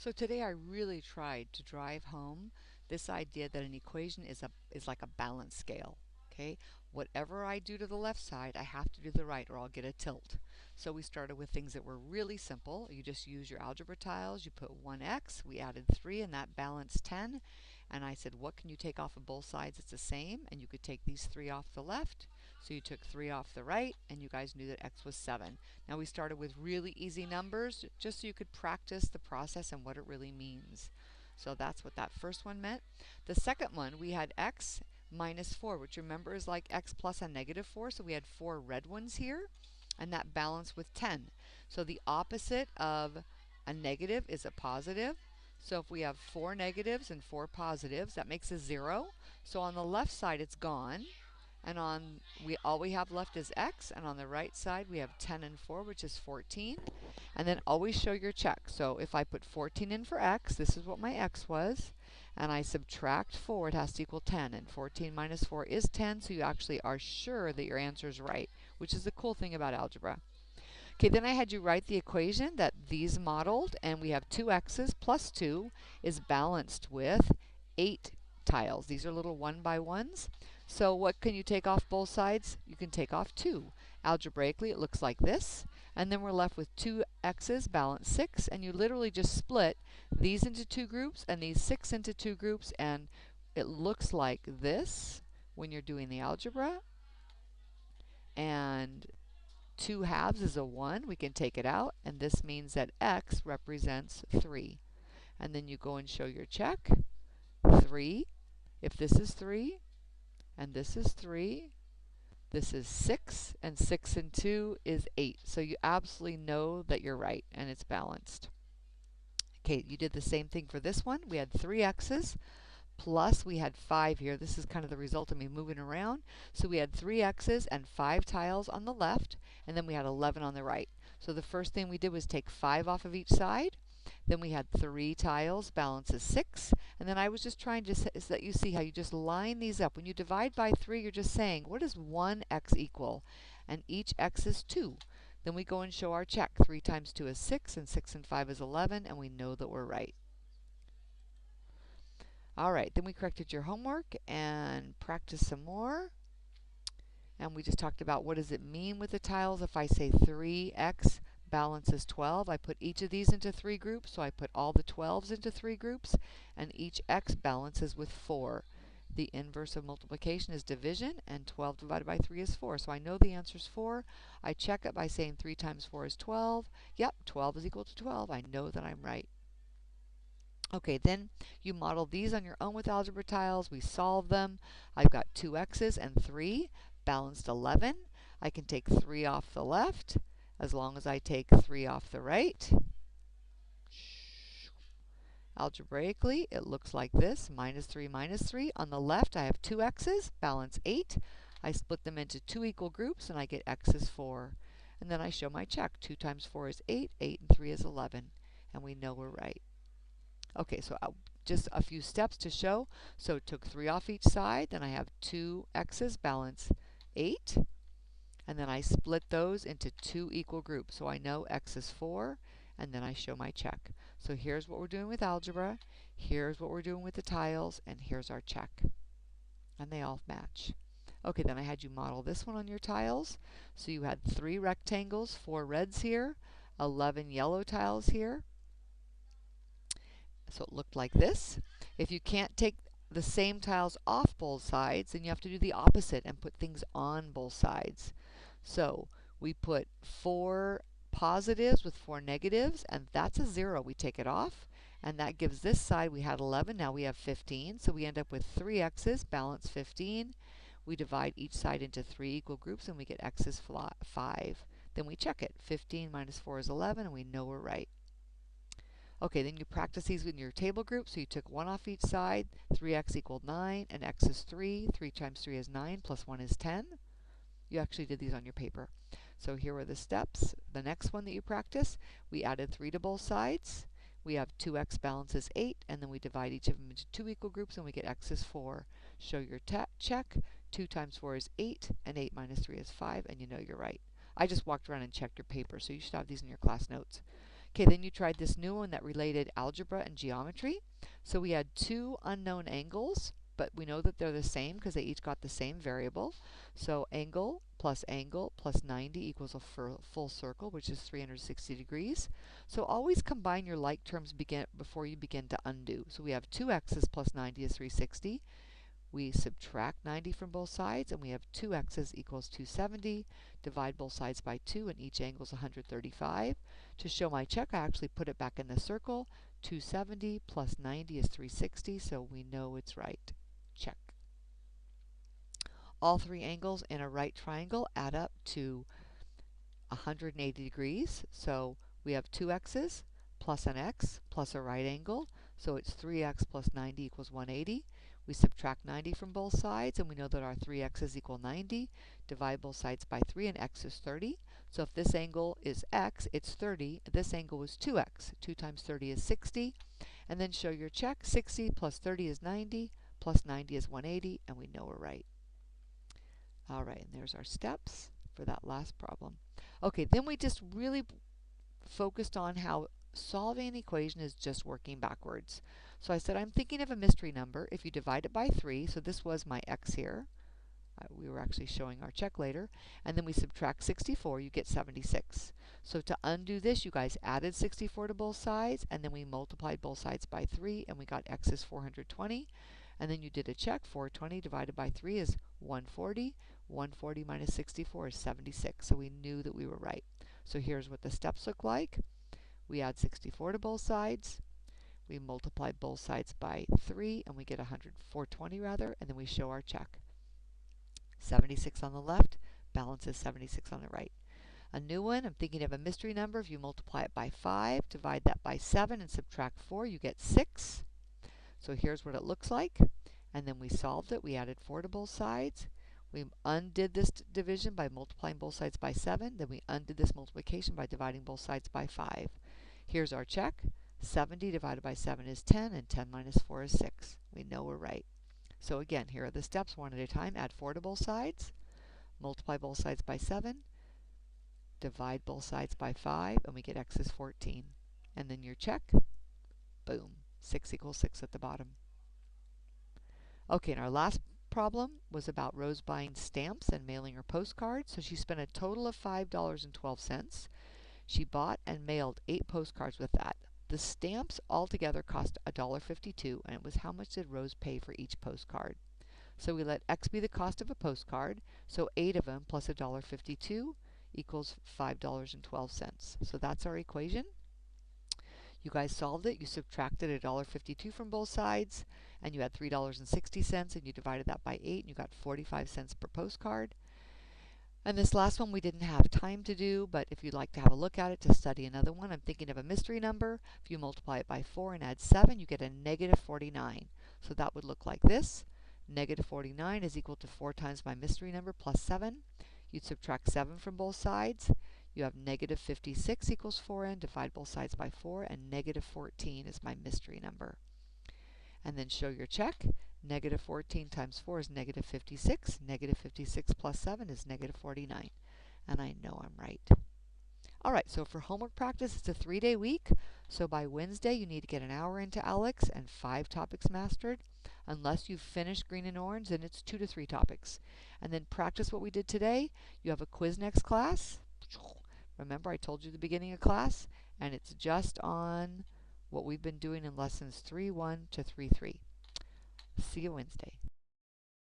So today I really tried to drive home this idea that an equation is like a balance scale. Okay, whatever I do to the left side, I have to do the right or I'll get a tilt. So we started with things that were really simple. You just use your algebra tiles, you put 1x, we added 3 and that balanced 10. And I said, what can you take off of both sides? It's the same, and you could take these 3 off the left. So you took 3 off the right, and you guys knew that x was 7. Now we started with really easy numbers just so you could practice the process and what it really means. So that's what that first one meant. The second one, we had x minus 4, which remember is like x plus a negative 4. So we had 4 red ones here, and that balanced with 10. So the opposite of a negative is a positive. So if we have 4 negatives and 4 positives, that makes a 0. So on the left side, it's gone. And all we have left is x, and on the right side we have 10 and 4, which is 14. And then always show your check. So if I put 14 in for x, this is what my x was, and I subtract 4, it has to equal 10, and 14 minus 4 is 10, so you actually are sure that your answer is right, which is the cool thing about algebra. Okay, then I had you write the equation that these modeled, and we have 2x's plus 2 is balanced with 8 tiles. These are little 1 by 1s. So what can you take off both sides? You can take off 2. Algebraically, it looks like this. And then we're left with 2x's balanced 6, and you literally just split these into 2 groups and these 6 into 2 groups, and it looks like this when you're doing the algebra. And 2 halves is a 1. We can take it out, and this means that x represents 3. And then you go and show your check. 3. If this is 3, and this is 3, this is 6, and 6 and 2 is 8. So you absolutely know that you're right, and it's balanced. Okay, you did the same thing for this one. We had 3 x's. Plus we had 5 here. This is kind of the result of me moving around. So we had 3 x's and 5 tiles on the left, and then we had 11 on the right. So the first thing we did was take 5 off of each side. Then we had 3 tiles, balance is 6. And then I was just trying to let you see how you just line these up. When you divide by 3, you're just saying, what does 1x equal? And each x is 2. Then we go and show our check. 3 times 2 is 6, and 6 and 5 is 11, and we know that we're right. All right, then we corrected your homework and practiced some more. And we just talked about what does it mean with the tiles. If I say 3x balances 12, I put each of these into 3 groups. So I put all the 12s into 3 groups, and each x balances with 4. The inverse of multiplication is division, and 12 divided by 3 is 4. So I know the answer is 4. I check it by saying 3 times 4 is 12. Yep, 12 is equal to 12. I know that I'm right. Okay, then you model these on your own with algebra tiles. We solve them. I've got 2 x's and 3, balanced 11. I can take 3 off the left as long as I take 3 off the right. Algebraically, it looks like this, minus 3, minus 3. On the left, I have 2 x's, balance 8. I split them into 2 equal groups, and I get x is 4. And then I show my check. 2 times 4 is 8, 8 and 3 is 11. And we know we're right. Okay, so just a few steps to show. So took 3 off each side, then I have 2 x's, balance 8, and then I split those into 2 equal groups. So I know x is 4, and then I show my check. So here's what we're doing with algebra, here's what we're doing with the tiles, and here's our check. And they all match. Okay, then I had you model this one on your tiles. So you had 3 rectangles, 4 reds here, 11 yellow tiles here. So it looked like this. If you can't take the same tiles off both sides, then you have to do the opposite and put things on both sides. So we put 4 positives with 4 negatives, and that's a 0. We take it off, and that gives this side, we had 11, now we have 15. So we end up with 3 x's, balance 15. We divide each side into 3 equal groups, and we get x is 5. Then we check it. 15 minus 4 is 11, and we know we're right. Okay, then you practice these in your table group. So you took 1 off each side. 3x equaled 9, and x is 3. 3 times 3 is 9, plus 1 is 10. You actually did these on your paper. So here are the steps. The next one that you practice, we added 3 to both sides. We have 2x balances 8, and then we divide each of them into 2 equal groups, and we get x is 4. Show your check. 2 times 4 is 8, and 8 minus 3 is 5, and you know you're right. I just walked around and checked your paper, so you should have these in your class notes. Okay, then you tried this new one that related algebra and geometry. So we had two unknown angles, but we know that they're the same because they each got the same variable. So angle plus 90 equals a full circle, which is 360 degrees. So always combine your like terms before you begin to undo. So we have 2x's plus 90 is 360. We subtract 90 from both sides, and we have 2x's equals 270. Divide both sides by 2, and each angle is 135. To show my check, I actually put it back in the circle. 270 plus 90 is 360, so we know it's right. Check. All three angles in a right triangle add up to 180 degrees, so we have 2x's plus an x plus a right angle, so it's 3x plus 90 equals 180. We subtract 90 from both sides, and we know that our 3x's equal 90. Divide both sides by 3, and x is 30. So if this angle is x, it's 30. This angle is 2x. 2 times 30 is 60. And then show your check. 60 plus 30 is 90, plus 90 is 180, and we know we're right. All right, and there's our steps for that last problem. Okay, then we just really focused on how solving an equation is just working backwards. So I said I'm thinking of a mystery number. If you divide it by 3, so this was my x here. We were actually showing our check later. And then we subtract 64, you get 76. So to undo this, you guys added 64 to both sides, and then we multiplied both sides by 3, and we got x is 420. And then you did a check. 420 divided by 3 is 140. 140 minus 64 is 76. So we knew that we were right. So here's what the steps look like. We add 64 to both sides. We multiply both sides by 3, and we get 420 rather, and then we show our check. 76 on the left, balance is 76 on the right. A new one, I'm thinking of a mystery number. If you multiply it by 5, divide that by 7, and subtract 4, you get 6. So here's what it looks like. And then we solved it. We added 4 to both sides. We undid this division by multiplying both sides by 7. Then we undid this multiplication by dividing both sides by 5. Here's our check. 70 divided by 7 is 10, and 10 minus 4 is 6. We know we're right. So again, here are the steps one at a time. Add 4 to both sides. Multiply both sides by 7. Divide both sides by 5, and we get x is 14. And then your check. Boom. 6 equals 6 at the bottom. Okay, and our last problem was about Rose buying stamps and mailing her postcards. So she spent a total of $5.12. She bought and mailed 8 postcards with that. The stamps altogether cost $1.52, and it was how much did Rose pay for each postcard? So we let x be the cost of a postcard, so 8 of them plus $1.52 equals $5.12. So that's our equation. You guys solved it. You subtracted $1.52 from both sides, and you had $3.60, and you divided that by 8, and you got 45 cents per postcard. And this last one we didn't have time to do, but if you'd like to have a look at it to study another one, I'm thinking of a mystery number. If you multiply it by 4 and add 7, you get a negative 49. So that would look like this. Negative 49 is equal to 4 times my mystery number plus 7. You'd subtract 7 from both sides. You have negative 56 equals 4n. Divide both sides by 4, and negative 14 is my mystery number. And then show your check. Negative 14 times 4 is negative 56. Negative 56 plus 7 is negative 49. And I know I'm right. All right, so for homework practice, it's a 3-day week. So by Wednesday, you need to get an hour into ALEKS and 5 topics mastered. Unless you've finished green and orange, then it's 2 to 3 topics. And then practice what we did today. You have a quiz next class. Remember, I told you the beginning of class, and it's just on what we've been doing in lessons 3.1 to 3.3. See you Wednesday.